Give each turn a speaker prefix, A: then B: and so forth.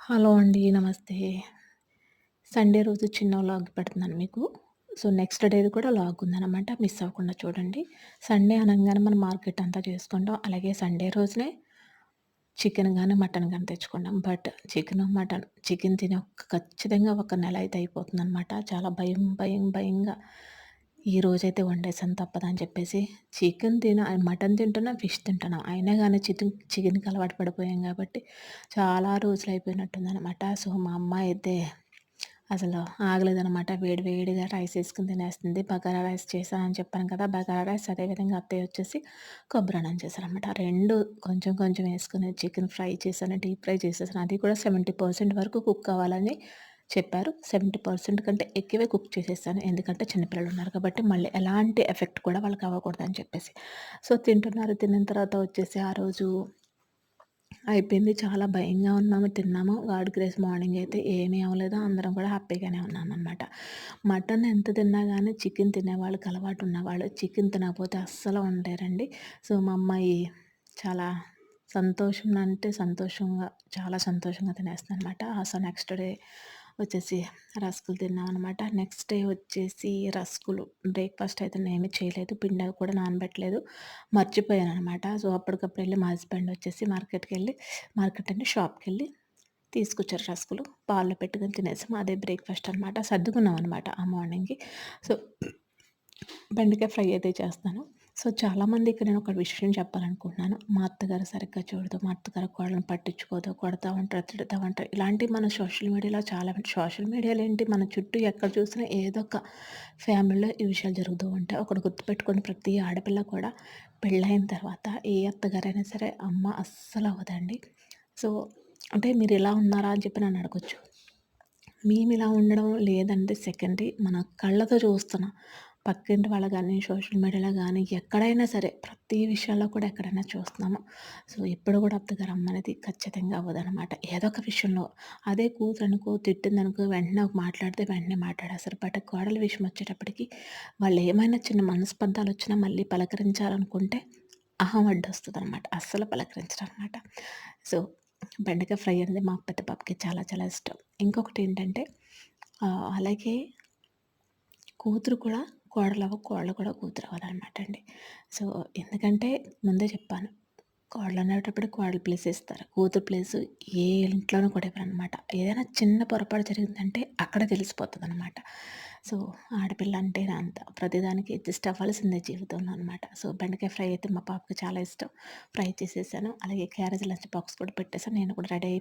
A: Hello అండి. నమస్తే. Sunday రోజు చిన్న వ్లాగ్ పెడుతున్నాను మీకు. సో, నెక్స్ట్ డేది కూడా వ్లాగ్ ఉందనమాట. మిస్ అవ్వకుండా చూడండి. సండే అనంగానే మనం మార్కెట్ అంతా చేసుకుంటాం. అలాగే సండే రోజునే చికెన్ గాని, మటన్ గాని తెచ్చుకుంటాం. బట్ చికెన్ తిని ఖచ్చితంగా ఒక నెల అయితే అయిపోతుందనమాట. చాలా భయంగా ఈరోజైతే వండేసాను తప్పదని చెప్పేసి మటన్ తింటున్నా, ఫిష్ తింటున్నా. అయినా గాని చికెన్‌కి అలవాటు పడిపోయాం కాబట్టి చాలా రోజులయిపోయినట్టుందనమాట. సో, మా అమ్మ అయితే అసలు ఆగలేదనమాట. వేడి వేడిగా రైస్ ఏసుకొని తినేస్తుంది. బగారా రైస్ చేశా అని చెప్పాను కదా! బగారా రైస్ అదేవిధంగా అత్తయ్య వచ్చేసి కొబ్బరన్నం చేశారనమాట. 2 కొంచెం కొంచెం ఏసుకొని చికెన్ ఫ్రై చేశాను, డీప్ ఫ్రై చేసేసాను. అది కూడా 70% వరకు కుక్ అవ్వాలని చెప్పారు. 70% కంటే ఎక్కువే కుక్ చేసేసాను. ఎందుకంటే చిన్న పిల్లలున్నారు కాబట్టి మళ్ళీ ఎలాంటి ఎఫెక్ట్ కూడా వాళ్ళకి అవ్వకూడదని చెప్పేసి. సో, తింటున్నారు. తినిన తర్వాత వచ్చేసి ఆ రోజు అయిపోయింది. చాలా భయంగా ఉన్నాము. తిన్నాము. గాడ్ గ్రేస్ మార్నింగ్ అయితే ఏమీ అవ్వలేదు. అందరం కూడా హ్యాపీగానే ఉన్నామనమాట. మటన్ ఎంత తిన్నా గానీ చికెన్ తినేవాళ్ళకి అలవాటు ఉన్నవాళ్ళు చికెన్ తినకపోతే అస్సలు ఉండలేరండి. సో, మా అమ్మాయి చాలా సంతోషంగా చాలా సంతోషంగా తినేస్తుందనమాట. సో, నెక్స్ట్ డే వచ్చేసి రస్కులు తిన్నామనమాట. నెక్స్ట్ డే వచ్చేసి రస్కులు బ్రేక్‌ఫాస్ట్ అయితే నేనేమి చేయలేదు. పిండి అవి కూడా నానబెట్టలేదు. మర్చిపోయాననమాట. సో, అప్పటికప్పుడు ఎళ్లి మా హస్బెండ్ వచ్చేసి మార్కెట్ అంటే షాప్‌కెళ్ళి తీసుకొచ్చారు రస్కులు. పాల్లో పెట్టుకొని తినేసాం. అదే బ్రేక్‌ఫాస్ట్ అనమాట. సర్దుకున్నామనమాట ఆ మార్నింగ్‌కి. సో, బెండకాయ ఫ్రై అయితే చేస్తాను. సో, చాలామందికి నేను ఒక విషయం చెప్పాలనుకుంటున్నాను. మా అత్తగారు సరిగ్గా చూడదు. మా అత్తగారు కోడలిని పట్టించుకోదు. కొడతా ఉంటారు, తిడతా ఉంటారు. ఇలాంటివి మన సోషల్ మీడియాలో ఏంటి మన చుట్టూ ఎక్కడ చూసినా ఏదో ఒక ఫ్యామిలీలో ఈ విషయాలు జరుగుతూ ఉంటాయి. ఒకటి గుర్తుపెట్టుకోండి ప్రతి ఆడపిల్ల కూడా పెళ్ళైన తర్వాత ఏ అత్తగారైనా సరే అమ్మ అస్సలవ్వదండి. సో, అంటే మీరిలా ఉన్నారా అని చెప్పి నన్ను అడగొచ్చు. మేమిలా ఉండడం లేదంటే సెకండరీ. మన కళ్ళతో చూస్తున్నాం. పక్కింటి వాళ్ళు గానీ, సోషల్ మీడియాలో గానీ, ఎక్కడైనా సరే ప్రతి విషయాల్లో కూడా ఎక్కడైనా చూస్తున్నాము. సో, ఎప్పుడు కూడా అత్తగారు అమ్మనేది ఖచ్చితంగా అవ్వదనమాట. ఏదో ఒక విషయంలో అదే కూతురనుకో, తిట్టిందనుకో వెంటనే మాట్లాడితే వెంటనే మాట్లాడేస్తారు. బట్ కోడలి విషయం వచ్చేటప్పటికి వాళ్ళేమైనా చిన్న మనస్పర్ధాలొచ్చినా మళ్ళీ పలకరించాలనుకుంటే అహం అడ్డొస్తదనమాట. అస్సలు పలకరించరనమాట. సో, బెండకాయ ఫ్రై అనేది మా పెద్ద పాపకి చాలా చాలా ఇష్టం. ఇంకొకటేంటంటే అలాగే కూతురు కూడా కోడలు కూడా కూతురవ్వాలనమాట అండి. సో, ఎందుకంటే ముందే చెప్పాను. కోడలనేటప్పుడు కోడలు ప్లేస్ ఇస్తారు. కూతురు ప్లేసు ఏ ఇంట్లోనూ కూడా ఇవ్వరనమాట. ఏదైనా చిన్న పొరపాటు జరిగిందంటే అక్కడే తెలిసిపోతదనమాట. సో, ఆడపిల్ల అంటేనే అంత. ప్రతిదానికి అడ్జస్ట్ అవ్వాల్సిందే జీవితంలో అనమాట. సో, బెండకాయ ఫ్రై అయితే మా పాపకి చాలా ఇష్టం. ఫ్రై చేసేసాను. అలాగే క్యారేజ్ లంచ్ బాక్స్ కూడా పెట్టేసాను. నేను కూడా రెడీ